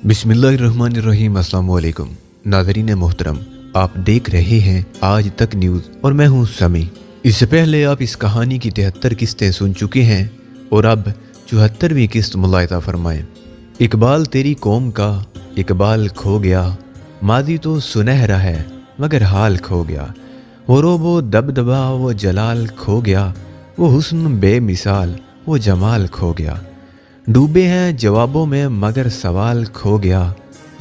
बिस्मिल्लाहिर्रहमानिर्रहीम। अस्सलाम वालेकुम नाज़रीन मोहतरम, आप देख रहे हैं आज तक न्यूज़ और मैं हूं समी। इससे पहले आप इस कहानी की 73 किस्तें सुन चुके हैं और अब 74वीं किस्त मुलाहिज़ा फरमाएं। इकबाल तेरी कौम का इकबाल खो गया, माजी तो सुनहरा है मगर हाल खो गया। वो रोबो दबदबा वो जलाल खो गया, वो हुस्न बेमिसाल वो जमाल खो गया। डूबे हैं जवाबों में मगर सवाल खो गया,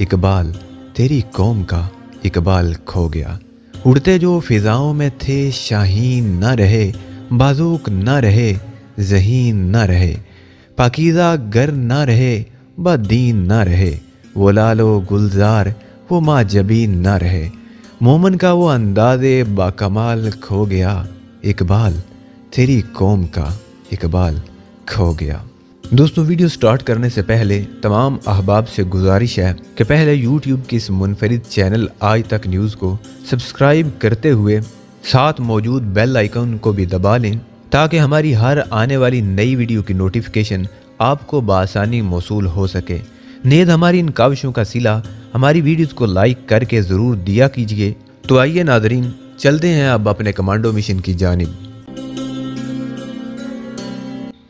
इकबाल तेरी कौम का इकबाल खो गया। उड़ते जो फिजाओं में थे शाहीन न रहे, बाजूक न रहे ज़हीन न रहे, पाकीज़ा गर न रहे बदीन न रहे, वो लालो गुलजार वो माँ जबीन न रहे। मोमन का वो अंदाज़े बाकमाल खो गया, इकबाल तेरी कौम का इकबाल खो गया। दोस्तों, वीडियो स्टार्ट करने से पहले तमाम अहबाब से गुजारिश है कि पहले यूट्यूब की इस मुनफरिद चैनल आज तक न्यूज़ को सब्सक्राइब करते हुए साथ मौजूद बेल आइकन को भी दबा लें ताकि हमारी हर आने वाली नई वीडियो की नोटिफिकेशन आपको बआसानी मौसूल हो सके। नेद हमारी इन काविशों का सिला हमारी वीडियोज़ को लाइक करके ज़रूर दिया कीजिए। तो आइए नाज़रीन, चलते हैं अब अपने कमांडो मिशन की जानिब।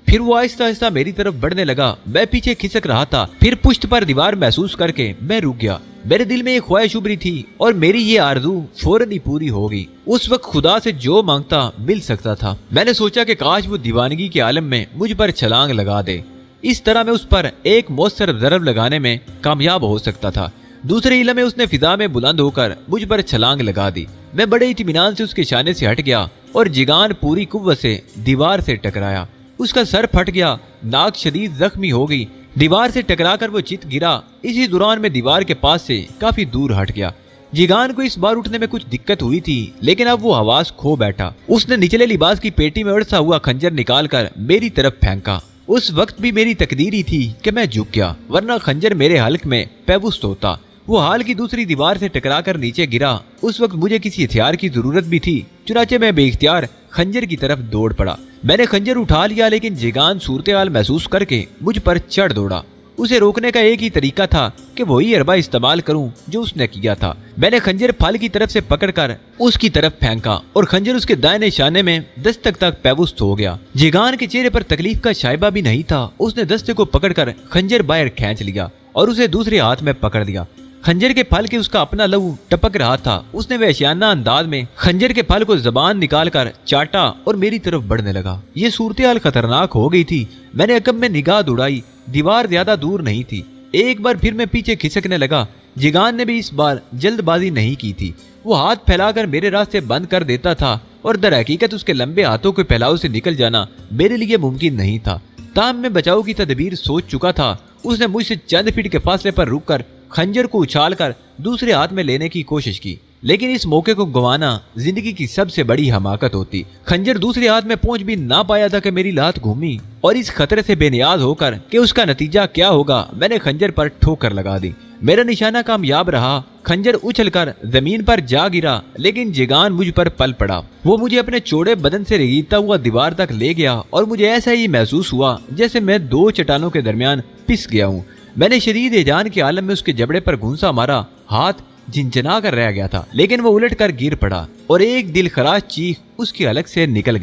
फिर वो आहिस्ता आहिस्ता मेरी तरफ बढ़ने लगा। मैं पीछे खिसक रहा था। फिर पुश्त पर दीवार महसूस करके मैं रुक गया। मेरे दिल में एक ख्वाहिश उभरी थी और मेरी ये आरज़ू फौरन ही पूरी हो गई। उस वक्त खुदा से जो मांगता मिल सकता था। मैंने सोचा कि काश वो दीवानगी के आलम में मुझ पर छलांग लगा दे। इस तरह मैं उस पर एक मौसर ज़रब लगाने में कामयाब हो सकता था। दूसरे इलम में उसने फिजा में बुलंद होकर मुझ पर छलांग लगा दी। मैं बड़े इत्मीनान से उसके शाने से हट गया और जिगान पूरी कुव्वत से दीवार से टकराया। उसका सर फट गया, नाक शदीद जख्मी हो गई। दीवार से टकराकर वो चित गिरा। इसी दौरान मैं दीवार के पास से काफी दूर हट गया। जिगान को इस बार उठने में कुछ दिक्कत हुई थी, लेकिन अब वो हवास खो बैठा। उसने निचले लिबास की पेटी में अड़सा हुआ खंजर निकालकर मेरी तरफ फेंका। उस वक्त भी मेरी तकदीर ही थी कि मैं झुक गया, वरना खंजर मेरे हल्क में पेवस्त होता। वो हाल की दूसरी दीवार से टकराकर नीचे गिरा। उस वक्त मुझे किसी हथियार की जरूरत भी थी, चुनाचे मैं बेइख्तियार खंजर की तरफ दौड़ पड़ा। मैंने खंजर उठा लिया, लेकिन जिगान सूरत हाल महसूस करके मुझ पर चढ़ दौड़ा। उसे रोकने का एक ही तरीका था कि वही अरबा इस्तेमाल करूं जो उसने किया था। मैंने खंजर फल की तरफ से पकड़कर उसकी तरफ फेंका और खंजर उसके दाहिने शाने में दस्तक तक पेवस्त हो गया। जिगान के चेहरे पर तकलीफ का शायबा भी नहीं था। उसने दस्ते को पकड़कर खंजर बाहर खींच लिया और उसे दूसरे हाथ में पकड़ लिया। खंजर के फल के उसका अपना लहू टपक रहा था। उसने वहशियाना अंदाज में खंजर के फल को जबान निकालकर चाटा और मेरी तरफ बढ़ने लगा। ये सूरत हाल खतरनाक हो गई थी। मैंने अकब में निगाह दौड़ाई। दीवार ज्यादा दूर नहीं थी। एक बार फिर मैं पीछे खिसकने लगा। जिगान ने भी इस बार जल्दबाजी नहीं की थी। वो हाथ फैलाकर मेरे रास्ते बंद कर देता था और दर हकीकत उसके लंबे हाथों के फैलाव से निकल जाना मेरे लिए मुमकिन नहीं था। ताम में बचाव की तदबीर सोच चुका था। उसने मुझसे चंद फीट के फासले पर रुककर खंजर को उछालकर दूसरे हाथ में लेने की कोशिश की, लेकिन इस मौके को गंवाना जिंदगी की सबसे बड़ी हमाकत होती। खंजर दूसरे हाथ में पहुंच भी ना पाया था कि मेरी लात घूमी और इस खतरे से बेनियाज होकर कि उसका नतीजा क्या होगा, मैंने खंजर पर ठोकर लगा दी। मेरा निशाना कामयाब रहा। खंजर उछलकर जमीन पर जा गिरा, लेकिन जिगान मुझ पर पल पड़ा। वो मुझे अपने चौड़े बदन से रेंगता हुआ दीवार तक ले गया और मुझे ऐसा ही महसूस हुआ जैसे मैं दो चट्टानों के दरमियान पिस गया हूँ। मैंने शदीद एजान के आलम में उसके जबड़े पर घूंसा मारा। हाथ झिनझना कर रह गया था, लेकिन वो उलट कर गिर पड़ा और एक दिल खराश चीख उसकी हलक से निकल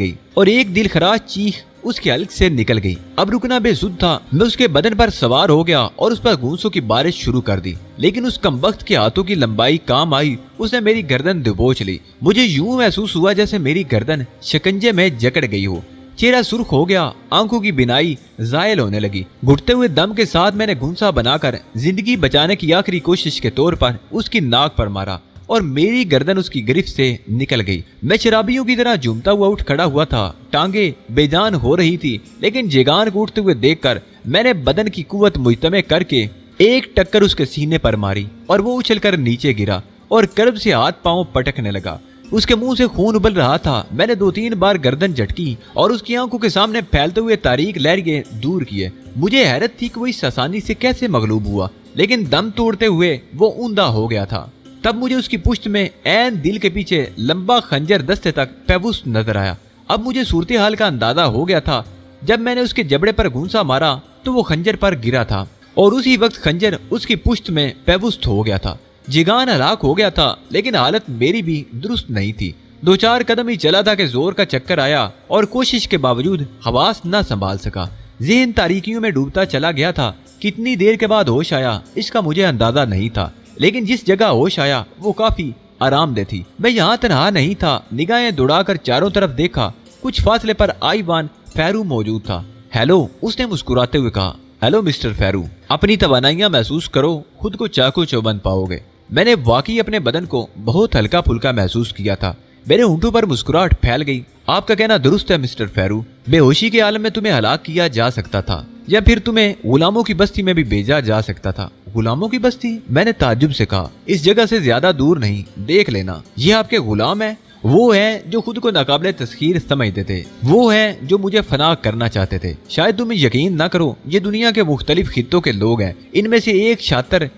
गई। अब रुकना बेसुध था। मैं उसके बदन पर सवार हो गया और उस पर घूंसों की बारिश शुरू कर दी, लेकिन उस कमबख्त के हाथों की लंबाई काम आई। उसने मेरी गर्दन दबोच ली। मुझे यूं महसूस हुआ जैसे मेरी गर्दन शिकंजे में जकड़ गई हो। चेहरा सुर्ख हो गया, आंखों की बिनाई जायल होने लगी। घुटते हुए दम के साथ मैंने घुंसा बनाकर जिंदगी बचाने की आखिरी कोशिश के तौर पर उसकी नाक पर मारा और मेरी गर्दन उसकी गिरफ्त से निकल गई। मैं शराबियों की तरह झूमता हुआ उठ खड़ा हुआ था। टांगे बेजान हो रही थी, लेकिन जिगान को उठते हुए देखकर मैंने बदन की कुव्वत मुजतमे करके एक टक्कर उसके सीने पर मारी और वो उछलकर नीचे गिरा और कर्ब से हाथ पांव पटकने लगा। उसके मुंह से खून उबल रहा था। मैंने 2-3 बार गर्दन झटकी और उसकी आंखों के सामने फैलते हुए तारीक लहरिए दूर किए। मुझे हैरत थी कि वो इस आसानी से कैसे मगलूब हुआ, लेकिन दम तोड़ते हुए वो ऊंधा हो गया था। तब मुझे उसकी पुश्त में ऐन दिल के पीछे लंबा खंजर दस्ते तक पेवस्त नजर आया। अब मुझे सूरत हाल का अंदाजा हो गया था। जब मैंने उसके जबड़े पर घूंसा मारा तो वो खंजर पर गिरा था और उसी वक्त खंजर उसकी पुश्त में पेवस्त हो गया था। जिगान हलाक हो गया था, लेकिन हालत मेरी भी दुरुस्त नहीं थी। 2-4 कदम ही चला था कि जोर का चक्कर आया और कोशिश के बावजूद हवास न संभाल सका। ज़हन तारीकियों में डूबता चला गया था। कितनी देर के बाद होश आया इसका मुझे अंदाजा नहीं था, लेकिन जिस जगह होश आया वो काफी आरामदेह थी। मैं यहाँ तनहा नहीं था। निगाहें दौड़ाकर चारों तरफ देखा। कुछ फासले पर आईवान फेरू मौजूद था। हेलो, उसने मुस्कुराते हुए कहा। हेलो मिस्टर फेरू, अपनी तवानाइयां महसूस करो, खुद को चाकू चौबंद पाओगे। मैंने वाकई अपने बदन को बहुत हल्का फुल्का महसूस किया था। मेरे होंठों पर मुस्कुराहट फैल गई। आपका कहना दुरुस्त है मिस्टर फेरू। बेहोशी के आलम में तुम्हें हलाक किया जा सकता था, या फिर तुम्हें गुलामों की बस्ती में भी भेजा जा सकता था। गुलामों की बस्ती? मैंने ताज्जुब से कहा। इस जगह से ज्यादा दूर नहीं, देख लेना। ये आपके गुलाम है? वो है जो खुद को नाकाबिले तस्खीर समझते थे। वो है जो मुझे फना करना चाहते थे। शायद तुम यकीन ना करो, ये दुनिया के मुख्तलिफ खित्तों के लोग हैं। इनमें से एक शातिर,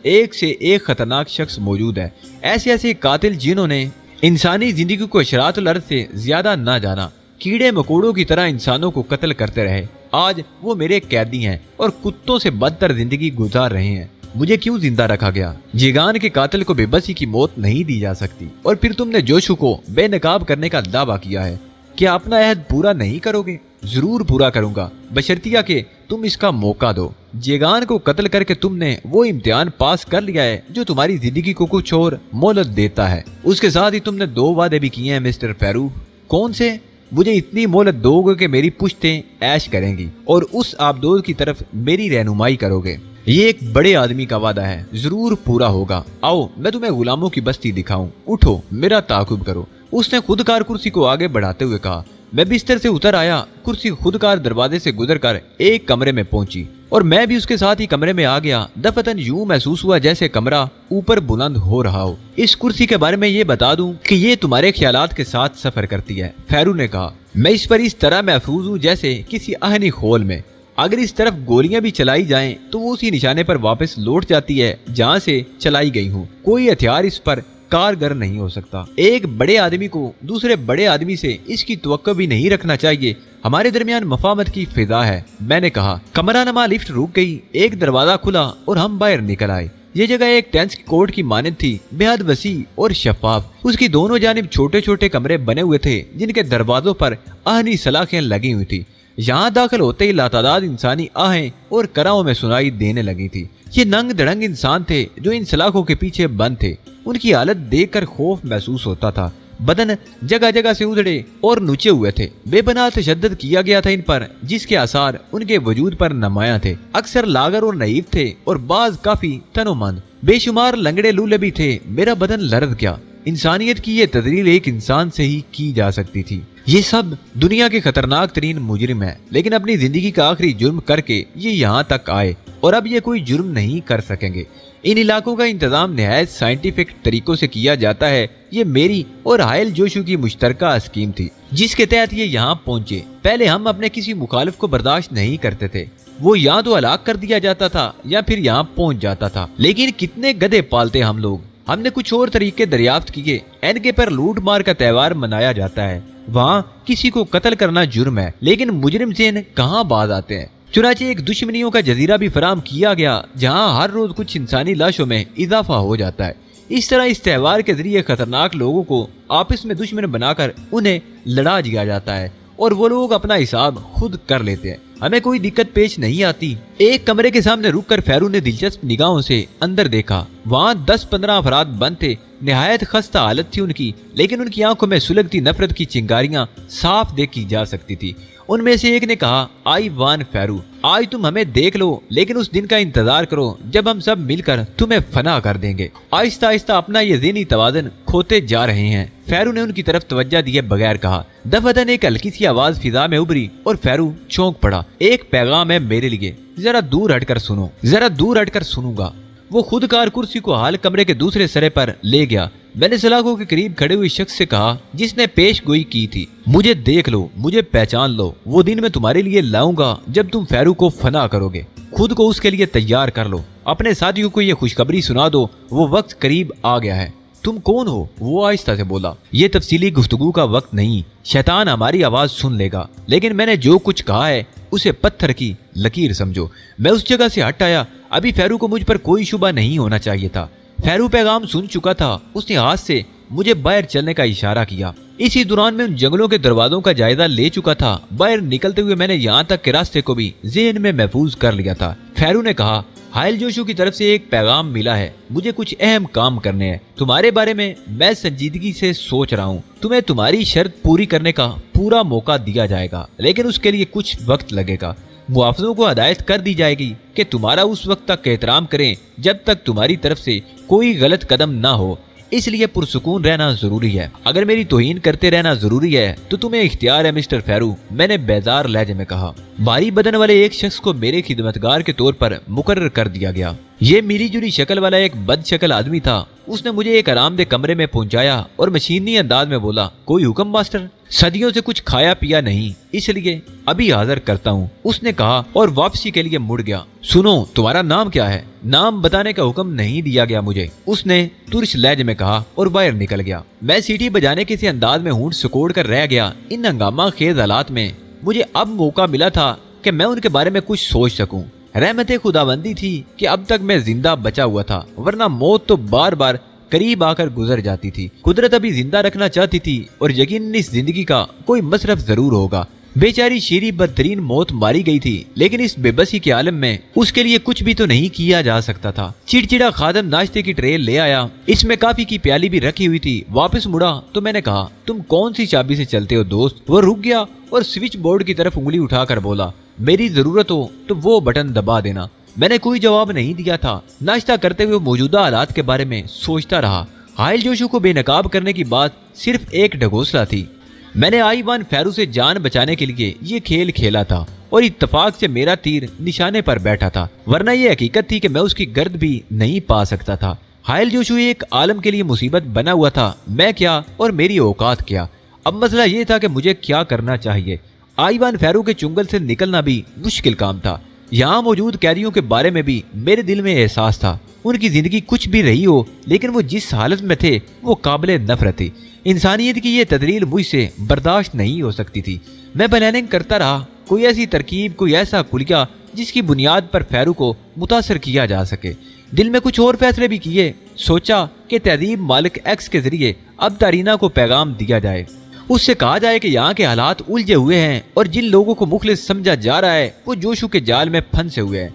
एक से एक खतरनाक शख्स मौजूद है। ऐसे कातिल जिन्होंने इंसानी जिंदगी को अशरातुल अर्ज़ से ज्यादा ना जाना, कीड़े मकोड़ों की तरह इंसानों को कत्ल करते रहे। आज वो मेरे कैदी हैं और कुत्तों से बदतर जिंदगी गुजार रहे हैं। मुझे क्यों जिंदा रखा गया? जिगान के कातिल को बेबसी की मौत नहीं दी जा सकती। और फिर तुमने जोशु को बेनकाब करने का दावा किया है। क्या अपना अहद पूरा नहीं करोगे? जरूर पूरा करूंगा, बशर्तिया के तुम इसका मौका दो। जिगान को कत्ल करके तुमने वो इम्तिहान पास कर लिया है जो तुम्हारी जिंदगी को कुछ और मोहलत देता है। उसके साथ ही तुमने 2 वादे भी किए हैं मिस्टर फेरू। कौन से? मुझे इतनी मोहलत दोगे कि मेरी पुश्तें ऐश करेंगी और उस आबदोद की तरफ मेरी रहनुमाई करोगे। ये एक बड़े आदमी का वादा है, जरूर पूरा होगा। आओ मैं तुम्हें गुलामों की बस्ती दिखाऊं। उठो, मेरा ताकुब करो। उसने खुदकार कुर्सी को आगे बढ़ाते हुए कहा। मैं बिस्तर से उतर आया। कुर्सी खुदकार दरवाजे से गुजरकर एक कमरे में पहुंची और मैं भी उसके साथ ही कमरे में आ गया। दफतन यूं महसूस हुआ जैसे कमरा ऊपर बुलंद हो रहा हो। इस कुर्सी के बारे में ये बता दूं कि ये तुम्हारे ख्यालात के साथ सफर करती है, फेरू ने कहा। मैं इस पर इस तरह महफूज हूँ जैसे किसी आहनी खोल में। अगर इस तरफ गोलियां भी चलाई जाएं तो वो उसी निशाने पर वापस लौट जाती है जहां से चलाई गई हूँ। कोई हथियार इस पर कारगर नहीं हो सकता। एक बड़े आदमी को दूसरे बड़े आदमी से इसकी तवक्को भी नहीं रखना चाहिए। हमारे दरमियान मफामत की फिजा है, मैंने कहा। कमरा नमा लिफ्ट रुक गई। एक दरवाजा खुला और हम बाहर निकल आए। ये जगह एक टेंस कोर्ट की मानद थी, बेहद वसी और शफाफ। उसकी दोनों जानिब छोटे छोटे कमरे बने हुए थे जिनके दरवाजों पर आहनी सलाखें लगी हुई थी। यहाँ दाखिल होते ही लातादाद इंसानी आहें और कराओं में सुनाई देने लगी थी। ये नंग धड़ंग इंसान थे जो इन सलाखों के पीछे बंद थे। उनकी हालत देखकर खौफ महसूस होता था। बदन जगह जगह से उधड़े और नुचे हुए थे। बेपनाह तशद्दुद किया गया था इन पर, जिसके आसार उनके वजूद पर नुमायां थे। अक्सर लागर और नईब थे और बाज काफी तनोमंद। बेशुमार लंगड़े लूले भी थे। मेरा बदन लरज़ गया। इंसानियत की ये तदरील एक इंसान से ही की जा सकती थी। ये सब दुनिया के खतरनाक तरीन मुजरिम है, लेकिन अपनी जिंदगी का आखिरी जुर्म करके ये यहाँ तक आए और अब ये कोई जुर्म नहीं कर सकेंगे। इन इलाकों का इंतजाम निहायत साइंटिफिक तरीकों से किया जाता है। ये मेरी और हायल जोशु की मुश्तरका स्कीम थी जिसके तहत ये यहाँ पहुंचे। पहले हम अपने किसी मुखालिफ को बर्दाश्त नहीं करते थे। वो या तो हलाक कर दिया जाता था या फिर यहाँ पहुंच जाता था। लेकिन कितने गधे पालते हम लोग। हमने कुछ और तरीके दरियाफ्त किए। एनके पर लूट मार का त्योहार मनाया जाता है। वहाँ किसी को कत्ल करना जुर्म है, लेकिन मुजरिम ज़हन कहाँ बाज आते हैं। चुनाचे एक दुश्मनियों का जजीरा भी फराम किया गया जहाँ हर रोज कुछ इंसानी लाशों में इजाफा हो जाता है। इस तरह इस त्योहार के जरिए खतरनाक लोगों को आपस में दुश्मन बनाकर उन्हें लड़ा दिया जाता है और वो लोग अपना हिसाब खुद कर लेते हैं। हमें कोई दिक्कत पेश नहीं आती। एक कमरे के सामने रुककर फेरू ने दिलचस्प निगाहों से अंदर देखा। वहाँ 10-15 अफराद बंद थे। निहायत खस्ता हालत थी उनकी, लेकिन उनकी आंखों में सुलगती नफरत की चिंगारियां साफ देखी जा सकती थी। उनमें से एक ने कहा, आई वान फेरू, आज तुम हमें देख लो, लेकिन उस दिन का इंतजार करो जब हम सब मिलकर तुम्हें फना कर देंगे। आहिस्ता आहिस्ता अपना ये ज़हनी तवाज़ुन खोते जा रहे हैं। फेरू ने उनकी तरफ तवज्जो दिए बगैर कहा। दफतन एक हल्की सी आवाज फिजा में उभरी और फेरू चौंक पड़ा। एक पैगाम है मेरे लिए, जरा दूर हटकर सुनो। जरा दूर हटकर सुनूंगा। वो खुदकार कुर्सी को हाल कमरे के दूसरे सिरे पर ले गया। मैंने सलाखों के करीब खड़े हुए शख्स से कहा जिसने पेश गोई की थी, मुझे देख लो, मुझे पहचान लो। वो दिन मैं तुम्हारे लिए लाऊंगा जब तुम फेरू को फना करोगे। खुद को उसके लिए तैयार कर लो। अपने साथियों को ये खुशखबरी सुना दो, वो वक्त करीब आ गया है। तुम कौन हो? वो आहिस्ता से बोला। ये तफसीली गुफ्तगू का वक्त नहीं, शैतान हमारी आवाज सुन लेगा। लेकिन मैंने जो कुछ कहा है उसे पत्थर की लकीर समझो। मैं उस जगह से हट आया। अभी फेरू को मुझ पर कोई शुबा नहीं होना चाहिए था। फेरू पैगाम सुन चुका था। उसने हाथ से मुझे बाहर चलने का इशारा किया। इसी दौरान मैं उन जंगलों के दरवाजों का जायजा ले चुका था। बाहर निकलते हुए मैंने यहाँ तक के रास्ते को भी ज़हन में महफूज कर लिया था। फेरू ने कहा, हायल जोशु की तरफ से एक पैगाम मिला है। मुझे कुछ अहम काम करने हैं। तुम्हारे बारे में मैं संजीदगी से सोच रहा हूँ। तुम्हें तुम्हारी शर्त पूरी करने का पूरा मौका दिया जाएगा, लेकिन उसके लिए कुछ वक्त लगेगा। मुआवजों को हदायत कर दी जाएगी कि तुम्हारा उस वक्त तक एहतराम करें जब तक तुम्हारी तरफ से कोई गलत कदम ना हो। इसलिए पुरसुकून रहना जरूरी है। अगर मेरी तौहीन करते रहना जरूरी है तो तुम्हें इख्तियार है मिस्टर फेरू, मैंने बेजार लहजे में कहा। भारी बदन वाले एक शख्स को मेरे खिदमतगार के तौर पर मुकर्रर कर दिया गया। ये मिली जुली शक्ल वाला एक बदशक्ल आदमी था। उसने मुझे एक आरामदेह कमरे में पहुंचाया और मशीनी अंदाज में बोला, कोई हुक्म मास्टर? सदियों से कुछ खाया पिया नहीं, इसलिए अभी हाजिर करता हूँ, उसने कहा और वापसी के लिए मुड़ गया। सुनो, तुम्हारा नाम क्या है? नाम बताने का हुक्म नहीं दिया गया मुझे, उसने तुर्श लहजे में कहा और बाहर निकल गया। मैं सीटी बजाने के अंदाज में होंठ सिकोड़ कर रह गया। इन हंगामा खेज हालात में मुझे अब मौका मिला था कि मैं उनके बारे में कुछ सोच सकूं। रहमत खुदाबंदी थी कि अब तक मैं जिंदा बचा हुआ था, वरना मौत तो बार बार करीब आकर गुजर जाती थी। कुदरत अभी जिंदा रखना चाहती थी और यकीनन इस जिंदगी का कोई मसरफ जरूर होगा। बेचारी शीरी बदतरीन मौत मारी गई थी, लेकिन इस बेबसी के आलम में उसके लिए कुछ भी तो नहीं किया जा सकता था। चिड़चिड़ा खादम नाश्ते की ट्रे ले आया, इसमें काफी की प्याली भी रखी हुई थी। वापस मुड़ा तो मैंने कहा, तुम कौन सी चाबी से चलते हो दोस्त? वो रुक गया और स्विच बोर्ड की तरफ उंगली उठाकर बोला, मेरी जरूरत हो तो वो बटन दबा देना। मैंने कोई जवाब नहीं दिया था। नाश्ता करते हुए मौजूदा हालात के बारे में सोचता रहा। हायल जोशु को बेनकाब करने की बात सिर्फ एक ढगोसला थी। मैंने आईवान फेरू से जान बचाने के लिए ये खेल खेला था और इत्तेफाक से मेरा तीर निशाने पर बैठा था, वरना ये हकीकत थी कि मैं उसकी गर्द भी नहीं पा सकता था। हायल जोशु एक आलम के लिए मुसीबत बना हुआ था। मैं क्या और मेरी औकात क्या? अब मसला ये था कि मुझे क्या करना चाहिए। आईवान फेरू के चुंगल से निकलना भी मुश्किल काम था। यहाँ मौजूद कैदियों के बारे में भी मेरे दिल में एहसास था। उनकी जिंदगी कुछ भी रही हो, लेकिन वो जिस हालत में थे वो काबिले नफरत थी। इंसानियत की ये तदलील मुझसे बर्दाश्त नहीं हो सकती थी। मैं प्लानिंग करता रहा, कोई ऐसी तरकीब, कोई ऐसा कुलिया जिसकी बुनियाद पर फेरू को मुतासर किया जा सके। दिल में कुछ और फैसले भी किए। सोचा कि तहजीब मालिक एक्स के जरिए अब तारीना को पैगाम दिया जाए। उससे कहा जाए कि यहाँ के हालात उलझे हुए हैं और जिन लोगों को मुखलिस समझा जा रहा है वो जोशु के जाल में फंसे हुए हैं।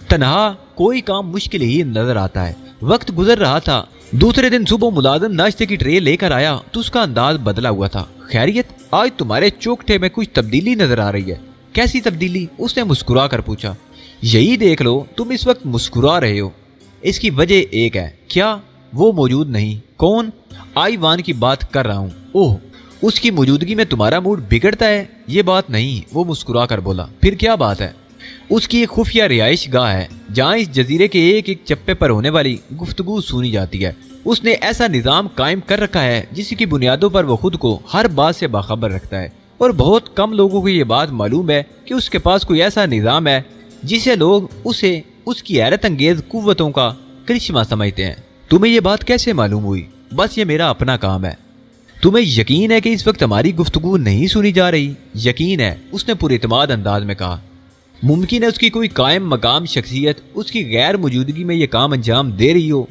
तन्हा कोई काम मुश्किल ही नजर आता है। वक्त गुजर रहा था। दूसरे दिन सुबह मुलाजिम नाश्ते की ट्रे लेकर आया तो उसका अंदाज बदला हुआ था। खैरियत, आज तुम्हारे चौकठे में कुछ तब्दीली नजर आ रही है। कैसी तब्दीली? उसने मुस्कुरा कर पूछा। यही देख लो, तुम इस वक्त मुस्कुरा रहे हो। इसकी वजह एक है। क्या? वो मौजूद नहीं। कौन? आईवान की बात कर रहा हूँ। ओह, उसकी मौजूदगी में तुम्हारा मूड बिगड़ता है? ये बात नहीं, वो मुस्कुरा कर बोला। फिर क्या बात है? उसकी एक खुफिया रिहाइश गाह है जहाँ इस जजीरे के एक एक चप्पे पर होने वाली गुफ्तगू सुनी जाती है। उसने ऐसा निज़ाम कायम कर रखा है जिसकी बुनियादों पर वो खुद को हर बात से बाखबर रखता है, और बहुत कम लोगों को ये बात मालूम है कि उसके पास कोई ऐसा निज़ाम है जिसे लोग उसे उसकी हैरत अंगेज कुव्वतों का करिश्मा समझते हैं। तुम्हें ये बात कैसे मालूम हुई? बस ये मेरा अपना काम है। तुम्हें यकीन है कि इस वक्त हमारी गुफ्तगू नहीं सुनी जा रही? यकीन है, उसने पुरइतमाद अंदाज में कहा। मुमकिन है उसकी कोई कायम मकाम शख्सियत उसकी गैर मौजूदगी में ये काम अंजाम दे रही हो।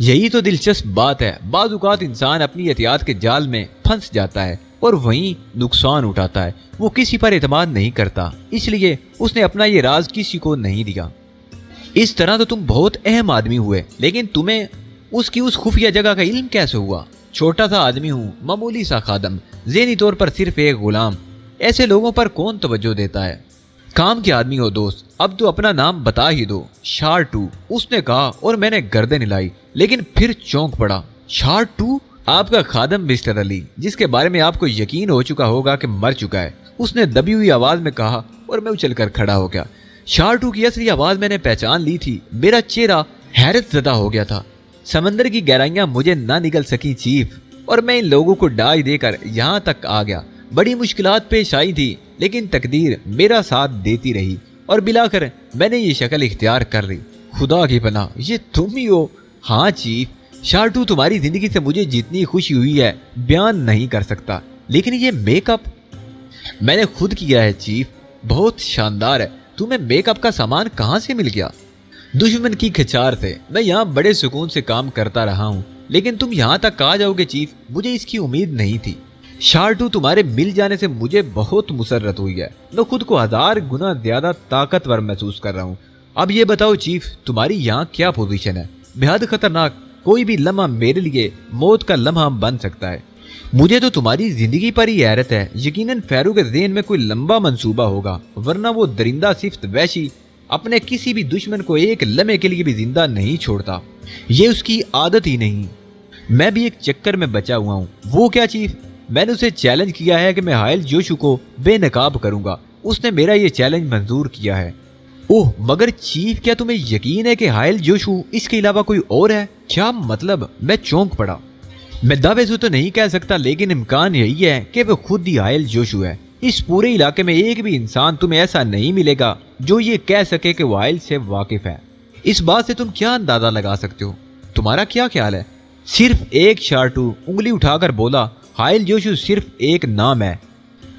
यही तो दिलचस्प बात है। बाज़ औक़ात इंसान अपनी एहतियात के जाल में फंस जाता है और वहीं नुकसान उठाता है। वो किसी पर एतमाद नहीं करता, इसलिए उसने अपना ये राज किसी को नहीं दिया। इस तरह तो तुम बहुत अहम आदमी हुए, लेकिन तुम्हें उसकी उस खुफिया जगह का इल्म कैसे हुआ? छोटा सा आदमी हूँ, मामूली सा खादम, ज़हनी तौर पर सिर्फ एक गुलाम। ऐसे लोगों पर कौन तवज्जो देता है? काम के आदमी हो दोस्त, अब तो अपना नाम बता ही दो। शार्टू, उसने कहा और मैंने गर्दन हिलाई, लेकिन फिर चौंक पड़ा। शार्टू? आपका खादम मिस्टर अली, जिसके बारे में आपको यकीन हो चुका होगा कि मर चुका है, उसने दबी हुई आवाज में कहा और मैं उछलकर खड़ा हो गया। शार्टू की असली आवाज मैंने पहचान ली थी। मेरा चेहरा हैरत ज़दा हो गया था। समंदर की गहराइयां मुझे ना निकल सकी चीफ, और मैं इन लोगों को डाई देकर यहाँ तक आ गया। बड़ी मुश्किलात पेश आई थी, लेकिन तकदीर मेरा साथ देती रही और बिलाकर मैंने ये शक्ल इख्तियार कर ली। खुदा की पनाह, ये तुम ही हो? हाँ चीफ। शार्टू, तुम्हारी जिंदगी से मुझे जितनी खुशी हुई है बयान नहीं कर सकता, लेकिन ये मेकअप मैंने खुद किया है चीफ। बहुत शानदार है। तुम्हें मेकअप का सामान कहाँ से मिल गया? दुश्मन की खिचार से मैं यहाँ बड़े सुकून से काम करता रहा हूँ, लेकिन तुम यहाँ तक आ जाओगे चीफ, मुझे इसकी उम्मीद नहीं थी। शार्टू, तुम्हारे मिल जाने से मुझे बहुत मुसर्रत हुई है। मैं खुद को 1000 गुना ज्यादा ताकतवर महसूस कर रहा हूँ। अब ये बताओ चीफ, तुम्हारी यहाँ क्या पोजीशन है? बेहद खतरनाक, कोई भी लम्हा मेरे लिए मौत का लम्हा बन सकता है। मुझे तो तुम्हारी जिंदगी पर ही हैरत है। यकीनन फैरू के ज़हन में कोई लंबा मंसूबा होगा, वरना वो दरिंदा सिफ्त वैशी अपने किसी भी दुश्मन को एक लम्हे के लिए भी जिंदा नहीं छोड़ता। ये उसकी आदत ही नहीं। मैं भी एक चक्कर में बचा हुआ हूँ। वो क्या चीफ? मैंने उसे चैलेंज किया है कि मैं हायल जोशू को बेनकाब करूंगा। उसने मेरा ये चैलेंज मंजूर किया है। ओह, मगर चीफ, क्या तुम्हें यकीन है कि हायल जोशू इसके अलावा कोई और है? क्या मतलब? मैं चौंक पड़ा। मैं दावे से तो नहीं कह सकता, लेकिन इम्कान यही है कि वो खुद ही हायल जोशू है। इस पूरे इलाके में एक भी इंसान तुम्हें ऐसा नहीं मिलेगा जो ये कह सके कि वो हायल से वाकिफ है। इस बात से तुम क्या अंदाजा लगा सकते हो? तुम्हारा क्या ख्याल है? सिर्फ एक शार्टू उंगली उठाकर बोला, हायल जोशू सिर्फ एक नाम है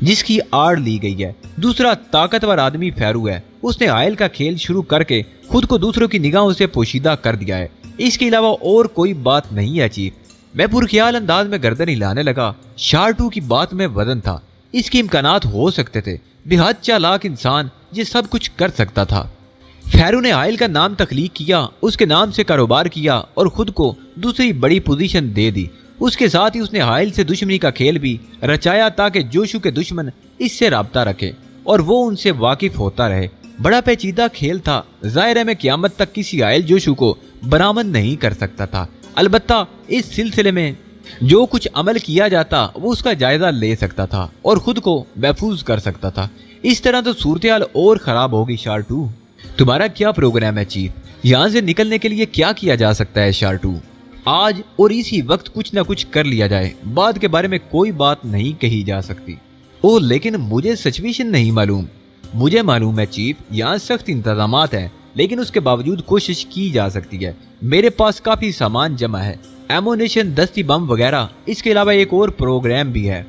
जिसकी आड़ ली गई है। दूसरा ताकतवर आदमी फैरू है। उसने हायल का खेल शुरू करके खुद को दूसरों की निगाहों से पोशीदा कर दिया है। इसके अलावा और कोई बात नहीं है चीफ। मैं पुरख्याल अंदाज में गर्दन हिलाने लगा। शार्टू की बात में वजन था। इसके इम्कानात हो सकते थे। बेहद चालाक इंसान ये सब कुछ कर सकता था। फैरू ने हायल का नाम तख्लीक किया, उसके नाम से कारोबार किया और खुद को दूसरी बड़ी पोजीशन दे दी। उसके साथ ही उसने हायल से दुश्मनी का खेल भी रचाया ताकि जोशू के दुश्मन इससे राब्ता रखे और वो उनसे वाकिफ होता रहे। बड़ा पेचीदा खेल था। जाहिर है मैं क़यामत तक किसी हायल जोशू को बरामद नहीं कर सकता था। अलबत्ता इस सिलसिले में जो कुछ अमल किया जाता वो उसका जायजा ले सकता था और खुद को महफूज कर सकता था। इस तरह तो सूरत-ए-हाल और खराब होगी। शार्टू, तुम्हारा क्या प्रोग्राम है चीफ? यहाँ से निकलने के लिए क्या किया जा सकता है शार्टू? आज और इसी वक्त कुछ ना कुछ कर लिया जाए। बाद के बारे में कोई बात नहीं कही जा सकती। ओह, लेकिन मुझे सिचुएशन नहीं मालूम। मुझे मालूम है चीफ, यहाँ सख्त इंतजामात हैं, लेकिन उसके बावजूद कोशिश की जा सकती है। मेरे पास काफी सामान जमा है, एमोनेशन, दस्ती बम वगैरह। इसके अलावा एक और प्रोग्राम भी है।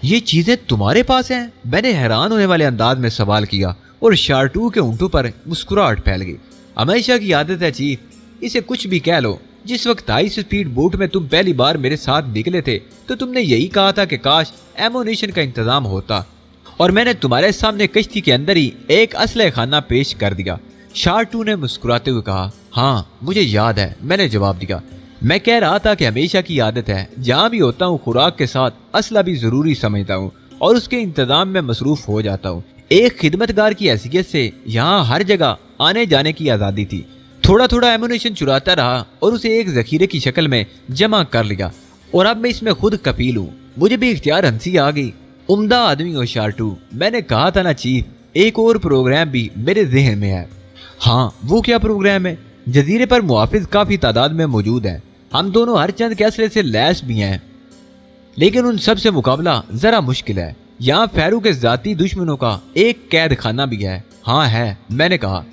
ये चीजें तुम्हारे पास हैं? मैंने हैरान होने वाले अंदाज में सवाल किया और शार्टू के ऊँटों पर मुस्कुराहट फैल गई। हमेशा की आदत है चीफ, इसे कुछ भी कह लो। जिस वक्त हाई स्पीड बोट में तुम पहली बार मेरे साथ निकले थे तो तुमने यही कहा था कि काश एमोनेशन का इंतजाम होता, और मैंने तुम्हारे सामने कश्ती के अंदर ही एक असलह खाना पेश कर दिया। शार्टू ने मुस्कुराते हुए कहा, हाँ मुझे याद है, मैंने जवाब दिया। मैं कह रहा था कि हमेशा की आदत है, जहाँ भी होता हूँ खुराक के साथ असला भी जरूरी समझता हूँ और उसके इंतजाम में मसरूफ हो जाता हूँ। एक खिदमतगार की हैसियत से यहाँ हर जगह आने जाने की आज़ादी थी। थोड़ा थोड़ा एमुनेशन चुराता रहा और उसे एक जखीरे की शक्ल में जमा कर लिया, और अब मैं इसमें खुद कफील हूँ। मुझे भी इख्तियार हंसी आ गई। उम्दा आदमी हो शार्टू, मैंने कहा था ना चीफ, एक और प्रोग्राम भी मेरे ज़हन में है। हाँ, वो क्या प्रोग्राम है? जजीरे पर मुहाफिज काफी तादाद में मौजूद हैं। हम दोनों हर चंद के असले से लैस भी हैं, लेकिन उन सब से मुकाबला जरा मुश्किल है। यहाँ फैरू के जाती दुश्मनों का एक कैद खाना भी है। हाँ है, मैंने कहा।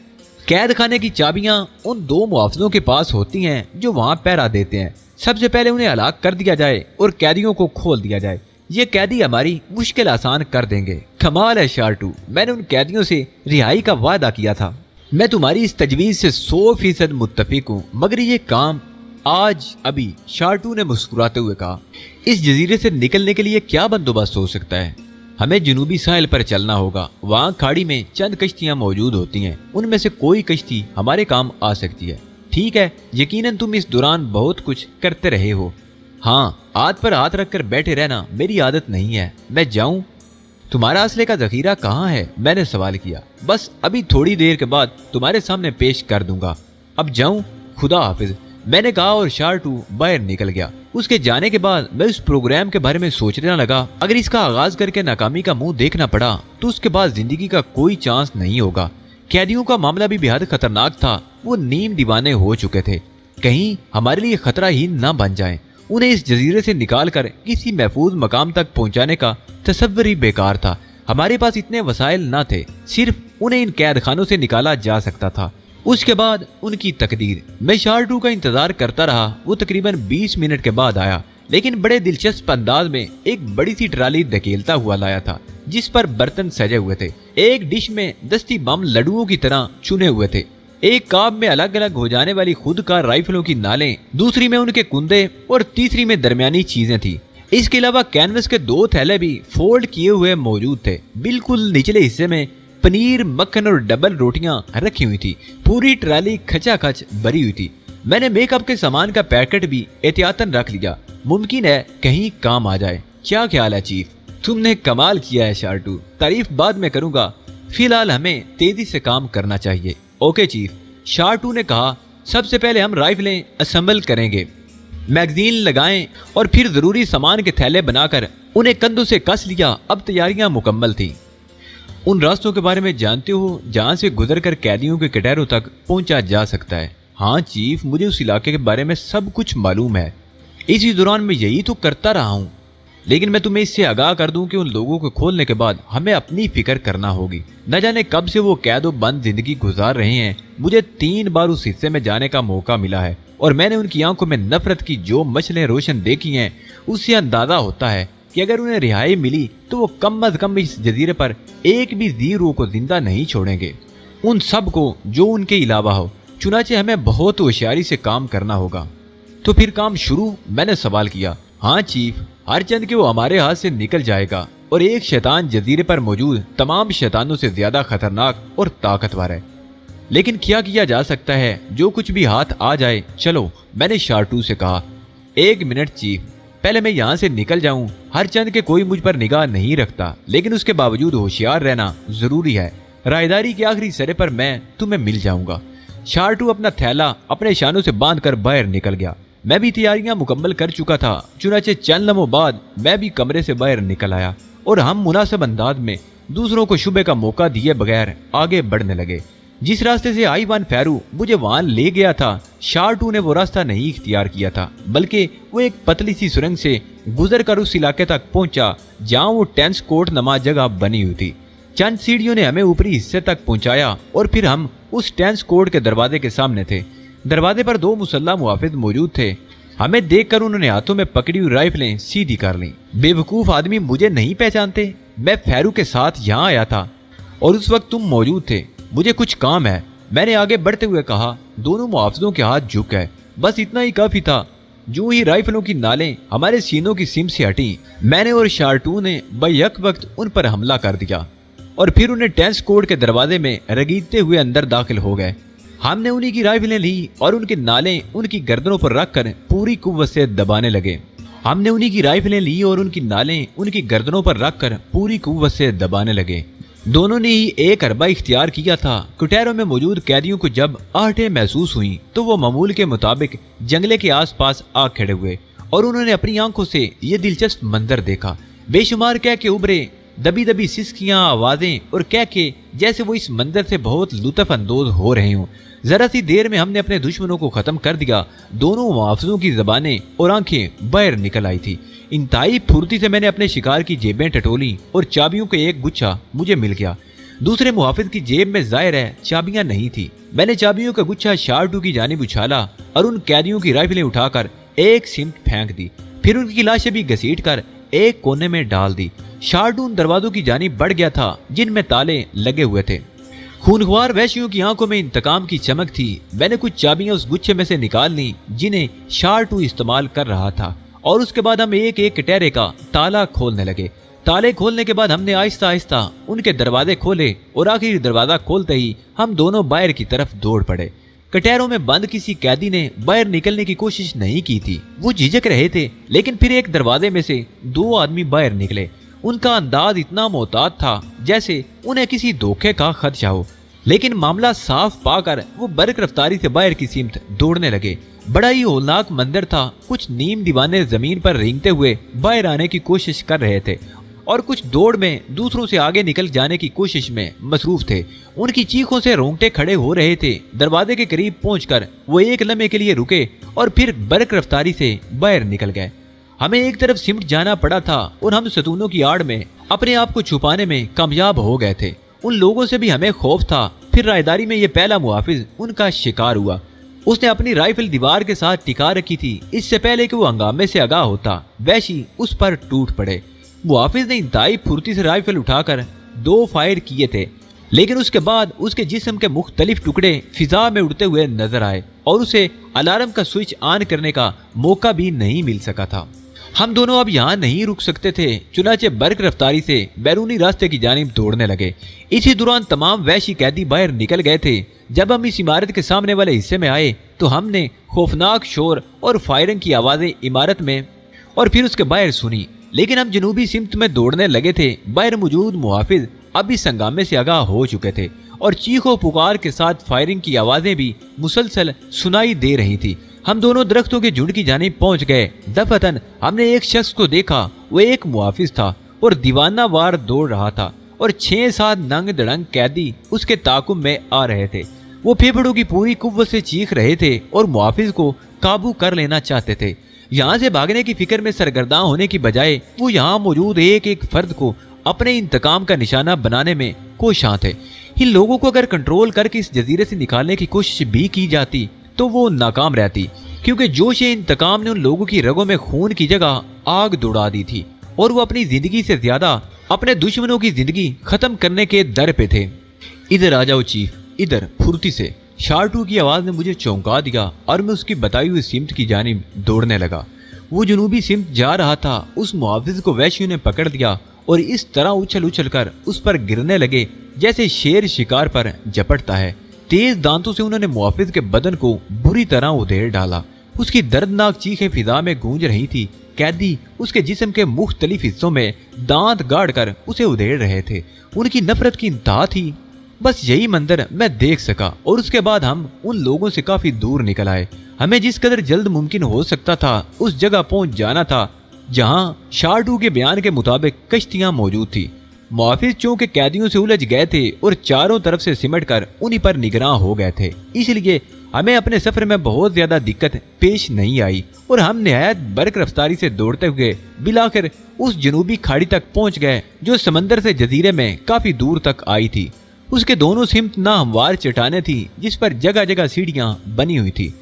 कैद खाने की चाबियां उन दो मुहाफिजों के पास होती हैं जो वहाँ पहरा देते हैं। सबसे पहले उन्हें हलाक कर दिया जाए और कैदियों को खोल दिया जाए। ये कैदी हमारी मुश्किल आसान कर देंगे। कमाल है शार्टू, मैंने उन कैदियों से रिहाई का वादा किया था। मैं तुम्हारी इस तजवीज से 100% मुत्तफिक हूँ, मगर ये काम आज अभी, शार्टू ने मुस्कुराते हुए कहा। इस जजीरे से निकलने के लिए क्या बंदोबस्त हो सकता है? हमें जनूबी साहिल पर चलना होगा। वहाँ खाड़ी में चंद कश्तियाँ मौजूद होती हैं, उनमें से कोई कश्ती हमारे काम आ सकती है। ठीक है, यकीनन तुम इस दौरान बहुत कुछ करते रहे हो। हाँ, हाथ पर हाथ रखकर बैठे रहना मेरी आदत नहीं है। मैं जाऊं? तुम्हारा असले का जखीरा कहाँ है? मैंने सवाल किया। बस अभी थोड़ी देर के बाद तुम्हारे सामने पेश कर दूंगा। अब जाऊं? खुदा हाफिज, मैंने कहा और शार्टू बाहर निकल गया। उसके जाने के बाद मैं उस प्रोग्राम के बारे में सोचने लगा। अगर इसका आगाज करके नाकामी का मुंह देखना पड़ा तो उसके बाद जिंदगी का कोई चांस नहीं होगा। कैदियों का मामला भी बेहद खतरनाक था। वो नीम दीवाने हो चुके थे, कहीं हमारे लिए खतरा ही न बन जाए। उन्हें इस जजीरे से निकाल कर किसी महफूज मकाम तक पहुंचाने का तसव्वुर ही बेकार था। हमारे पास इतने वसाइल न थे, सिर्फ उन्हें इन कैद खानों से निकाला जा सकता था। उसके बाद उनकी तकदीर। मैं शार्टू का इंतजार करता रहा। वो तकरीबन 20 मिनट के बाद आया, लेकिन बड़े दिलचस्प अंदाज में एक बड़ी सी ट्राली धकेलता हुआ लाया था, जिस पर बर्तन सजे हुए थे। एक डिश में दस्ती बम लड्डुओं की तरह चुने हुए थे। एक काब में अलग अलग हो जाने वाली खुद कार राइफलों की नालें, दूसरी में उनके कुंदे और तीसरी में दरमियानी चीजें थी। इसके अलावा कैनवस के 2 थैले भी फोल्ड किए हुए मौजूद थे। बिल्कुल निचले हिस्से में पनीर, मक्खन और डबल रोटियां रखी हुई थी। पूरी ट्राली खचाखच भरी हुई थी। मैंने मेकअप के सामान का पैकेट भी एहतियातन रख लिया, मुमकिन है कहीं काम आ जाए। क्या ख्याल है चीफ? तुमने कमाल किया है शार्टू, तारीफ बाद में करूंगा, फिलहाल हमें तेजी से काम करना चाहिए। ओके चीफ, शार्टू ने कहा। सबसे पहले हम राइफलें असेंबल करेंगे, मैगजीन लगाएं और फिर जरूरी सामान के थैले बनाकर उन्हें कंधों से कस लिया। अब तैयारियां मुकम्मल थी। उन रास्तों के बारे में जानते हो जहां से गुजरकर कैदियों के कटहरों तक पहुंचा जा सकता है? हाँ चीफ, मुझे उस इलाके के बारे में सब कुछ मालूम है। इसी दौरान मैं यही तो करता रहा हूँ, लेकिन मैं तुम्हें इससे आगाह कर दूं कि उन लोगों को खोलने के बाद हमें अपनी फिक्र करना होगी। न जाने कब से वो कैद व बंद जिंदगी गुजार रहे हैं। मुझे 3 बार उस हिस्से में जाने का मौका मिला है और मैंने उनकी आंखों में नफरत की जो मछलें रोशन देखी हैं, उससे अंदाजा होता है कि अगर उन्हें रिहाई मिली तो वो कम अज कम इस जजीरे पर एक भी ज़ी रूह को जिंदा नहीं छोड़ेंगे, उन सब को जो उनके अलावा हो। चुनाचे हमें बहुत होशियारी से काम करना होगा। तो फिर काम शुरू? मैंने सवाल किया। हाँ चीफ, हर चंद के वो हमारे हाथ से निकल जाएगा और एक शैतान जजीरे पर मौजूद तमाम शैतानों से ज्यादा खतरनाक और ताकतवर है। लेकिन क्या किया जा सकता है, जो कुछ भी हाथ आ जाए। चलो, मैंने शार्टू से कहा। 1 मिनट चीफ, पहले मैं यहाँ से निकल जाऊं। हर चंद के कोई मुझ पर निगाह नहीं रखता, लेकिन उसके बावजूद होशियार रहना जरूरी है। रायदारी के आखिरी सरे पर मैं तुम्हें मिल जाऊंगा। शार्टू अपना थैला अपने शानों से बांधकर बाहर निकल गया। मैं भी तैयारियां मुकम्मल कर चुका था। चुनाचे चंद लम्हों बाद मैं भी कमरे से बाहर निकल आया और हम मुनासिब अंदाज में दूसरों को शुबे का मौका दिए बगैर आगे बढ़ने लगे। जिस रास्ते से आईवान फेरू मुझे वहां ले गया था, शार्टू ने वो रास्ता नहीं इख्तियार किया था, बल्कि वो एक पतली सी सुरंग से गुजर कर उस इलाके तक पहुंचा जहां वो टेंस कोर्ट नमा जगह बनी हुई थी। चंद सीढ़ियों ने हमें ऊपरी हिस्से तक पहुंचाया और फिर हम उस टेंस कोर्ट के दरवाजे के सामने थे। दरवाजे पर 2 मुसल्ला मुहाफिज मौजूद थे। हमें देखकर उन्होंने हाथों में पकड़ी हुई राइफलें सीधी कर ली। बेवकूफ आदमी, मुझे नहीं पहचानते? मैं फेरू के साथ यहाँ आया था और उस वक्त तुम मौजूद थे। मुझे कुछ काम है, मैंने आगे बढ़ते हुए कहा। दोनों मुहाफिजों के हाथ झुक गए। बस इतना ही काफी था। जो ही राइफलों की नालें हमारे सीनों की सिम से हटी, मैंने और शार्टू ने बैक वक्त उन पर हमला कर दिया और फिर उन्हें टेंस कोर्ट के दरवाजे में रगीदते हुए अंदर दाखिल हो गए। हमने उन्हीं की राइफलें ली और उनके नालें उनकी गर्दनों पर रखकर पूरी कुव्वत से दबाने लगे। दोनों ने ही एक अरबा इख्तियार किया था। कुटैरों में मौजूद कैदियों को जब आहटें महसूस हुई तो वो मामूल के मुताबिक जंगले के आसपास आ खड़े हुए और उन्होंने अपनी आंखों से ये दिलचस्प मंजर देखा। बेशुमार कह के उभरे, दबी दबी सिसकियां, आवाजें और कह के जैसे वो इस मंजर से बहुत लुत्फ अंदोज हो रहे हों। जरा सी देर में हमने अपने दुश्मनों को खत्म कर दिया। दोनों मुहाफिजों की जबानें और आंखें बाहर निकल आई थी। इंतहाई फुर्ती से मैंने अपने शिकार की जेबें टटोली और चाबियों का एक गुच्छा मुझे मिल गया। दूसरे मुहाफिज की जेब में जाहिर है चाबियां नहीं थी। मैंने चाबियों का गुच्छा शार्टू की जानिब उछाला और उन कैदियों की राइफलें उठाकर एक सिमट फेंक दी। फिर उनकी लाशें भी घसीट कर एक कोने में डाल दी। शार्टू उन दरवाजों की जानिब बढ़ गया था जिनमें ताले लगे हुए थे। खूनख्वार वहशियों की आंखों में इंतकाम की चमक थी। मैंने कुछ चाबियां उस गुच्छे में से निकाल ली जिन्हें शार्टू इस्तेमाल कर रहा था और उसके बाद हम एक एक कटहरे का ताला खोलने लगे। ताले खोलने के बाद हमने आहिस्ता आहिस्ता उनके दरवाजे खोले और आखिरी दरवाजा खोलते ही हम दोनों बाहर की तरफ दौड़ पड़े। कटहरों में बंद किसी कैदी ने बाहर निकलने की कोशिश नहीं की थी। वो झिझक रहे थे, लेकिन फिर एक दरवाजे में से 2 आदमी बाहर निकले। उनका अंदाज इतना मोहतात था जैसे उन्हें किसी धोखे का खदशा हो, लेकिन मामला साफ पाकर वो बरक रफ्तारी से बाहर की सिमत दौड़ने लगे। बड़ा ही होलनाक मंदिर था। कुछ नीम दीवाने जमीन पर रेंगते हुए बाहर आने की कोशिश कर रहे थे और कुछ दौड़ में दूसरों से आगे निकल जाने की कोशिश में मसरूफ थे। उनकी चीखों से रोंगटे खड़े हो रहे थे। दरवाजे के करीब पहुंचकर वो एक लम्हे के लिए रुके और फिर बरक रफ्तारी से बाहर निकल गए। हमें एक तरफ सिमट जाना पड़ा था और हम सतूनों की आड़ में अपने आप को छुपाने में कामयाब हो गए थे। उन लोगों से भी हमें खौफ था। फिर रायदारी में ये पहला मुहाफिज उनका शिकार हुआ। उसने अपनी राइफल दीवार के साथ टिका रखी थी इससे पहले कि वो हंगामे से आगाह होता। वैशी उस पर टूट पड़े। मुहाफिज ने इंतहाई फुर्ती से राइफल उठाकर 2 फायर किए थे, लेकिन उसके बाद उसके जिस्म के मुख्तलिफ टुकड़े फिजा में उड़ते हुए नजर आए और उसे अलार्म का स्विच ऑन करने का मौका भी नहीं मिल सका था। हम दोनों अब यहाँ नहीं रुक सकते थे, चुनाचे बर्क रफ्तारी से बैरूनी रास्ते की जानिब दौड़ने लगे। इसी दौरान तमाम वहशी कैदी बाहर निकल गए थे। जब हम इस इमारत के सामने वाले हिस्से में आए तो हमने खौफनाक शोर और फायरिंग की आवाजें इमारत में और फिर उसके बाहर सुनी, लेकिन हम जनूबी सिमत में दौड़ने लगे थे। बाहर मौजूद मुहाफिज अब इस हंगामे से आगाह हो चुके थे और चीखों पुकार के साथ फायरिंग की आवाजें भी मुसलसल सुनाई दे रही थी। हम दोनों दरख्तों के झुंड की जानिब पहुंच गए। दफतन हमने एक शख्स को देखा। वो एक मुहाफिज था और दीवाना वार दौड़ रहा था और 6-7 नंग दड़ंग कैदी उसके ताकुब में आ रहे थे। वो फेफड़ों की पूरी कुव्वत से चीख रहे थे और मुहाफिज को काबू कर लेना चाहते थे। यहाँ से भागने की फिक्र में सरगर्दा होने की बजाय वो यहाँ मौजूद एक एक फर्द को अपने इंतकाम का निशाना बनाने में कोशां थे। इन लोगों को अगर कंट्रोल करके इस जजीरे से निकालने की कोशिश भी की जाती तो वो नाकाम रहती, क्योंकि जोश इंतकाम ने उन लोगों की रगों में खून की जगह आग दौड़ा दी थी और वो अपनी जिंदगी से ज्यादा अपने दुश्मनों की जिंदगी खत्म करने के दर पे थे। इधर आ जाओ चीफ, इधर, फुर्ती से। शार्टू की आवाज ने मुझे चौंका दिया और मैं उसकी बताई हुई सिमत की जानिब दौड़ने लगा। वो जनूबी सिमत जा रहा था। उस मुहाफिज को वहशियों ने पकड़ दिया और इस तरह उछल उछल कर उस पर गिरने लगे जैसे शेर शिकार पर झपटता है। तेज दांतों से उन्होंने मुहाफिज के बदन को बुरी तरह उधेड़ डाला। उसकी दर्दनाक चीखें फिजा में गूंज रही थी। कैदी उसके जिस्म के मुख्तलिफ हिस्सों में दांत गाड़ कर उसे उधेड़ रहे थे। उनकी नफरत की इंतहा थी। बस यही मंजर मैं देख सका और उसके बाद हम उन लोगों से काफी दूर निकल आए। हमें जिस कदर जल्द मुमकिन हो सकता था उस जगह पहुंच जाना था जहां शार्टू के बयान के मुताबिक कश्तियां मौजूद थी। मुहाफिज चौंके कैदियों से उलझ गए थे और चारों तरफ से सिमट कर उन्हीं पर निगरां हो गए थे, इसलिए हमें अपने सफर में बहुत ज्यादा दिक्कत पेश नहीं आई और हम निहायत बर्क रफ्तारी से दौड़ते हुए बिलाखिर उस जनूबी खाड़ी तक पहुंच गए जो समंदर से जजीरे में काफी दूर तक आई थी। उसके दोनों सिमत ना हमवार चट्टानें थी जिस पर जगह जगह सीढ़ियां बनी हुई थी।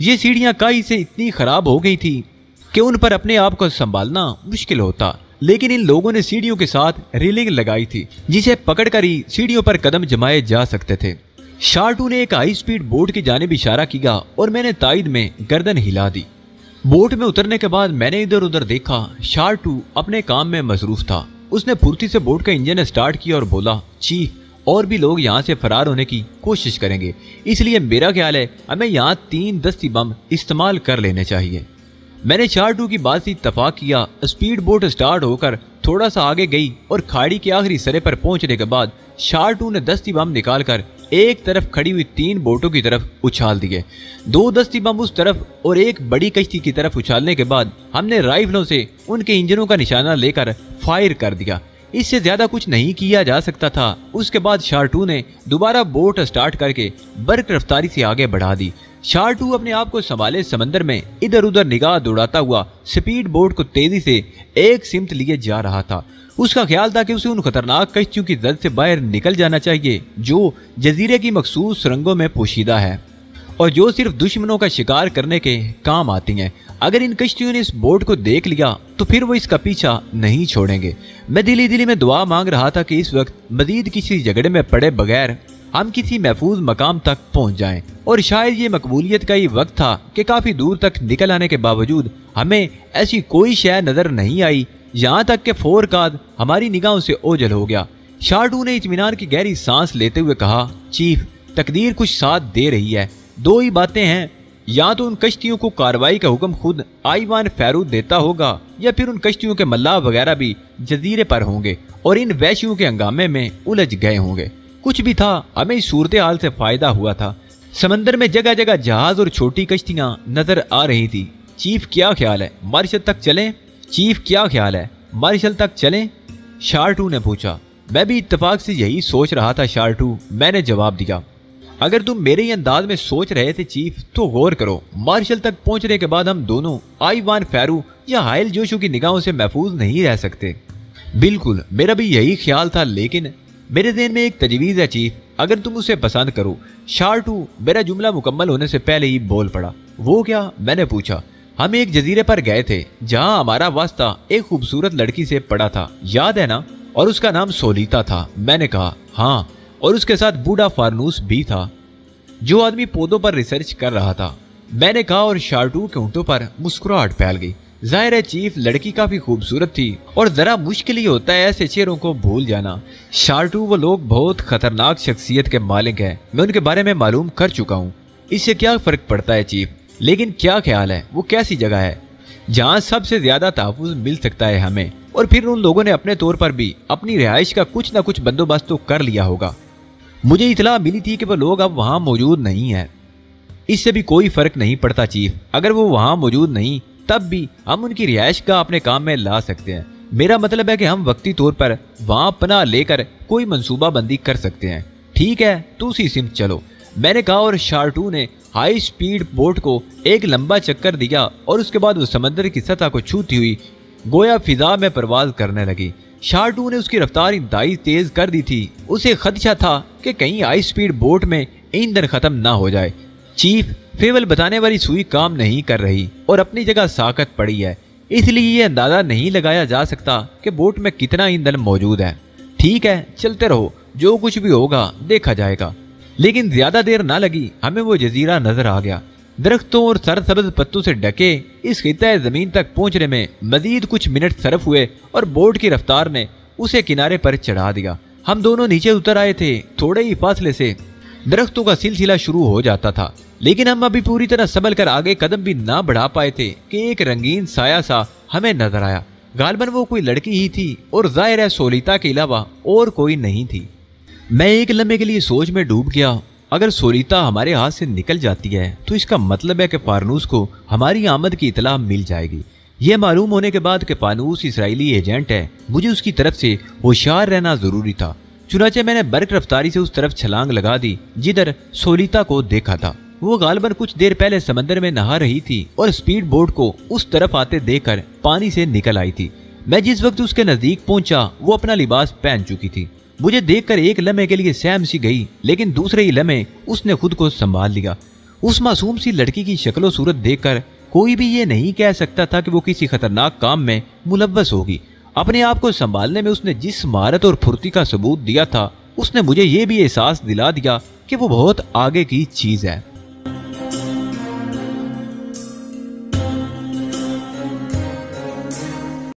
ये सीढ़ियां काई से इतनी खराब हो गई थी कि उन पर अपने आप को संभालना मुश्किल होता, लेकिन इन लोगों ने सीढ़ियों के साथ रेलिंग लगाई थी जिसे पकड़कर ही सीढ़ियों पर कदम जमाए जा सकते थे। शार्टू ने एक हाई स्पीड बोट की जानिब इशारा किया और मैंने ताइद में गर्दन हिला दी। बोट में उतरने के बाद मैंने इधर उधर देखा। शार्टू अपने काम में मसरूफ था। उसने फुर्ती से बोट का इंजन स्टार्ट किया और बोला, चीफ, और भी लोग यहाँ से फरार होने की कोशिश करेंगे, इसलिए मेरा ख्याल है हमें यहाँ 3 दस्ती बम इस्तेमाल कर लेने चाहिए। मैंने शार्टू की बात से इत्तफाक किया। स्पीड बोट स्टार्ट होकर थोड़ा सा आगे गई और खाड़ी के आखिरी सिरे पर पहुंचने के बाद शार्टू ने दस्ती बम निकालकर एक तरफ खड़ी हुई 3 बोटों की तरफ उछाल दिए। 2 दस्ती बम उस तरफ और एक बड़ी कश्ती की तरफ उछालने के बाद हमने राइफलों से उनके इंजनों का निशाना लेकर फायर कर दिया। इससे ज्यादा कुछ नहीं किया जा सकता था। उसके बाद शार्टू ने दोबारा बोट स्टार्ट करके बर्क रफ्तारी से आगे बढ़ा दी। शार्टू अपने आप को संभाले समंदर में इधर उधर निगाह दौड़ाता हुआ स्पीड बोट को तेजी से एक सिमत लिए जा रहा था। उसका ख्याल था कि उसे उन खतरनाक कश्तियों की जद से बाहर निकल जाना चाहिए जो जजीरे की मखसूस सुरंगों में पोशीदा है और जो सिर्फ दुश्मनों का शिकार करने के काम आती हैं। अगर इन कश्तियों ने इस बोट को देख लिया तो फिर वो इसका पीछा नहीं छोड़ेंगे। मैं दिली दिली में दुआ मांग रहा था कि इस वक्त मजीद किसी झगड़े में पड़े बगैर हम किसी महफूज मकाम तक पहुंच जाएं और शायद ये मकबूलियत का ही वक्त था कि काफी दूर तक निकल आने के बावजूद हमें ऐसी कोई शय नजर नहीं आई, यहाँ तक कि फोरकाद हमारी निगाहों से ओझल हो गया। शार्टू ने इत्मीनान की गहरी सांस लेते हुए कहा, चीफ, तकदीर कुछ साथ दे रही है। 2 ही बातें हैं, या तो उन कश्तियों को कार्रवाई का हुक्म खुद आईवान फैरू देता होगा या फिर उन कश्तियों के मल्लाह वगैरह भी जजीरे पर होंगे और इन वैशियों के हंगामे में उलझ गए होंगे। कुछ भी था, हमें इस सूरत हाल से फायदा हुआ था। समंदर में जगह जगह जहाज और छोटी कश्तियां नजर आ रही थी। चीफ, क्या ख्याल है, मार्शल तक चलें? चीफ, क्या ख्याल है, मार्शल तक चलें? शार्टू ने पूछा। मैं भी इत्तेफाक से यही सोच रहा था शार्टू, मैंने जवाब दिया। अगर तुम मेरे ही अंदाज में सोच रहे थे चीफ तो गौर करो, मार्शल तक पहुंचने के बाद हम दोनों आईवान फैरू या हायल जोशू की निगाहों से महफूज नहीं रह सकते। बिल्कुल, मेरा भी यही ख्याल था, लेकिन मेरे ज़हन में एक तजवीज़ है चीफ। अगर तुम उसे पसंद करो। शार्टू मेरा जुमला मुकम्मल होने से पहले ही बोल पड़ा। वो क्या? मैंने पूछा। हम एक जजीरे पर गए थे जहां हमारा वास्ता एक खूबसूरत लड़की से पड़ा था, याद है ना? और उसका नाम सोलीता था। मैंने कहा हाँ, और उसके साथ बूढ़ा फारनूस भी था जो आदमी पौधों पर रिसर्च कर रहा था। मैंने कहा और शार्टू के होंठों पर मुस्कुराहट फैल गई। जाहिर है चीफ, लड़की काफी खूबसूरत थी और जरा मुश्किल ही होता है ऐसे चेहरों को भूल जाना। शार्टू, वो लोग बहुत खतरनाक शख्सियत के मालिक हैं, मैं उनके बारे में मालूम कर चुका हूँ। इससे क्या फर्क पड़ता है चीफ? लेकिन क्या ख्याल है वो कैसी जगह है जहाँ सबसे ज्यादा तहफ़्फ़ुज़ मिल सकता है हमें? और फिर उन लोगों ने अपने तौर पर भी अपनी रिहाइश का कुछ न कुछ बंदोबस्त तो कर लिया होगा। मुझे इतला मिली थी कि वो लोग अब वहाँ मौजूद नहीं है। इससे भी कोई फर्क नहीं पड़ता चीफ, अगर वो वहाँ मौजूद नहीं तब भी हम उनकी रिहाइश का अपने काम में ला सकते हैं। मेरा मतलब है कि हम वक्ती तौर पर वहाँ पनाह लेकर कोई मंसूबा बंदी कर सकते हैं। ठीक है, तो उसी सिमत चलो, मैंने कहा। और शार्टू ने हाई स्पीड बोट को एक लंबा चक्कर दिया और उसके बाद वो समंदर की सतह को छूती हुई गोया फिजा में परवाज करने लगी। शार्टू ने उसकी रफ्तार इंतहाई तेज कर दी थी। उसे खदशा था कि कहीं हाई स्पीड बोट में ईंधन खत्म ना हो जाए। चीफ, फेवल बताने वाली सुई काम नहीं कर रही और अपनी जगह साकत पड़ी है, इसलिए ये अंदाजा नहीं लगाया जा सकता कि बोट में कितना ईंधन मौजूद है। ठीक है, चलते रहो, जो कुछ भी होगा देखा जाएगा। लेकिन ज्यादा देर ना लगी, हमें वो जजीरा नजर आ गया। दरख्तों और सरसब्ज पत्तों से ढके इस खित्ते जमीन तक पहुंचने में मजीद कुछ मिनट सरफ हुए और बोट की रफ्तार ने उसे किनारे पर चढ़ा दिया। हम दोनों नीचे उतर आए थे। थोड़े ही फासले से दरख्तों का सिलसिला शुरू हो जाता था, लेकिन हम अभी पूरी तरह संभल कर आगे कदम भी ना बढ़ा पाए थे कि एक रंगीन साया सा हमें नजर आया। गालबन वो कोई लड़की ही थी और जाहिर है सोलीता के अलावा और कोई नहीं थी। मैं एक लम्हे के लिए सोच में डूब गया। अगर सोलीता हमारे हाथ से निकल जाती है तो इसका मतलब है कि फारनूस को हमारी आमद की इतला मिल जाएगी। यह मालूम होने के बाद कि फारनूस इसराइली एजेंट है, मुझे उसकी तरफ से होशियार रहना जरूरी था। चुनाचे मैंने बर्क रफ्तारी से उस तरफ छलांग लगा दी जिधर सोलीता को देखा था। वो गालबन कुछ देर पहले समंदर में नहा रही थी और स्पीड बोट को उस तरफ आते देखकर पानी से निकल आई थी। मैं जिस वक्त उसके नजदीक पहुंचा वो अपना लिबास पहन चुकी थी। मुझे देखकर एक लम्हे के लिए सहम सी गई, लेकिन दूसरे ही लम्हे उसने खुद को संभाल लिया। उस मासूम सी लड़की की शक्लो सूरत देखकर कोई भी ये नहीं कह सकता था कि वो किसी खतरनाक काम में मुलव्वस होगी। अपने आप को संभालने में उसने जिस महारत और फुर्ती का सबूत दिया था, उसने मुझे ये भी एहसास दिला दिया कि वो बहुत आगे की चीज है।